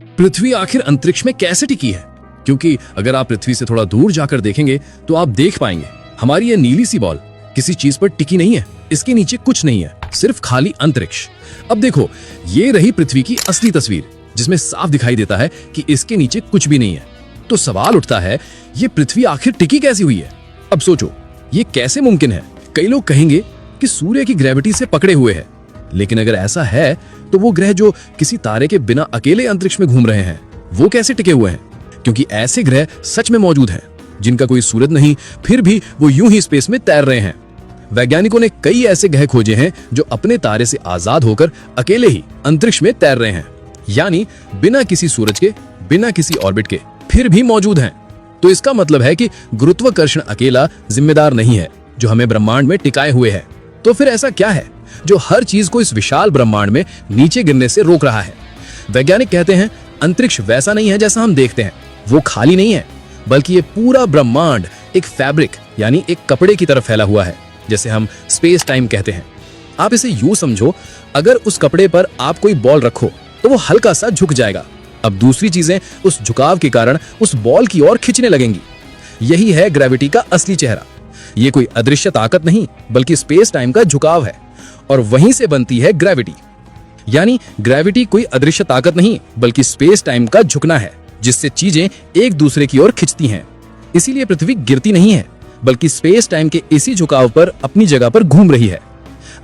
पृथ्वी आखिर अंतरिक्ष में कैसे टिकी है? क्योंकि अगर आप पृथ्वी से थोड़ा दूर जाकर देखेंगे तो आप देख पाएंगे हमारी ये नीली सी बॉल किसी चीज पर टिकी नहीं है। इसके नीचे कुछ नहीं है, सिर्फ खाली अंतरिक्ष। अब देखो, ये रही पृथ्वी की असली तस्वीर, जिसमें साफ दिखाई देता है कि इसके नीचे कुछ भी नहीं है। तो सवाल उठता है, ये पृथ्वी आखिर टिकी कैसी हुई है? अब सोचो, ये कैसे मुमकिन है? कई लोग कहेंगे कि सूर्य की ग्रेविटी से पकड़े हुए है, लेकिन अगर ऐसा है तो वो ग्रह जो किसी तारे के बिना अकेले अंतरिक्ष में घूम रहे हैं, वो कैसे टिके हुए हैं? क्योंकि ऐसे ग्रह सच में मौजूद हैं, जिनका कोई सूरज नहीं, फिर भी वो यूं ही स्पेस में तैर रहे हैं। वैज्ञानिकों ने कई ऐसे ग्रह खोजे हैं जो अपने तारे से आजाद होकर अकेले ही अंतरिक्ष में तैर रहे हैं, यानी बिना किसी सूरज के, बिना किसी ऑर्बिट के, फिर भी मौजूद हैं। तो इसका मतलब है कि गुरुत्वाकर्षण अकेला जिम्मेदार नहीं है जो हमें ब्रह्मांड में टिकाए हुए है। तो फिर ऐसा क्या है जो हर चीज को इस विशाल ब्रह्मांड में नीचे गिरने से रोक रहा है? वैज्ञानिक कहते हैं, अंतरिक्ष वैसा नहीं है जैसा हम देखते हैं। वो खाली नहीं है, बल्कि ये पूरा ब्रह्मांड एक फैब्रिक यानी एक कपड़े की तरह फैला हुआ है, जैसे हम स्पेस टाइम कहते हैं। आप इसे यूं समझो, अगर उस कपड़े पर आप कोई बॉल रखो तो वो हल्का सा झुक जाएगा। अब दूसरी चीजें उस झुकाव के कारण उस बॉल की ओर खींचने लगेंगी। यही है ग्रेविटी का असली चेहरा। ये कोई अदृश्य ताकत नहीं, बल्कि स्पेस टाइम का झुकाव है, और वहीं से बनती है ग्रेविटी। यानी ग्रेविटी कोई अदृश्य ताकत नहीं, बल्कि स्पेस टाइम का झुकना है, जिससे चीजें एक दूसरे की ओर खिंचती हैं। इसीलिए पृथ्वी गिरती नहीं है, बल्कि स्पेस टाइम के इसी झुकाव पर अपनी जगह पर घूम रही है।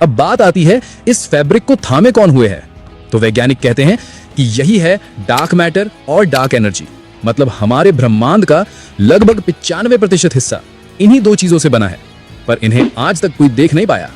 अब बात आती है, इस फैब्रिक को थामे कौन हुए है? तो वैज्ञानिक कहते हैं कि यही है डार्क मैटर और डार्क एनर्जी। मतलब हमारे ब्रह्मांड का लगभग 95% हिस्सा इन्हीं दो चीजों से बना है, पर इन्हें आज तक कोई देख नहीं पाया।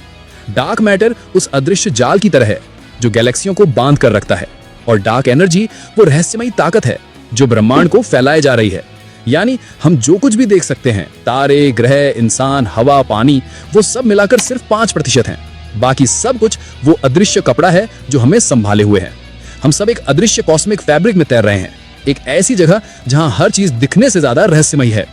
डार्क मैटर उस अदृश्य जाल की तरह है जो गैलेक्सियों को बांध कर रखता है, और डार्क एनर्जी वो रहस्यमयी ताकत है जो ब्रह्मांड को फैलाए जा रही है। यानी हम जो कुछ भी देख सकते हैं, तारे, ग्रह, इंसान, हवा, पानी, वो सब मिलाकर सिर्फ 5% हैं। बाकी सब कुछ वो अदृश्य कपड़ा है जो हमें संभाले हुए है। हम सब एक अदृश्य कॉस्मिक फैब्रिक में तैर रहे हैं, एक ऐसी जगह जहां हर चीज दिखने से ज्यादा रहस्यमयी है।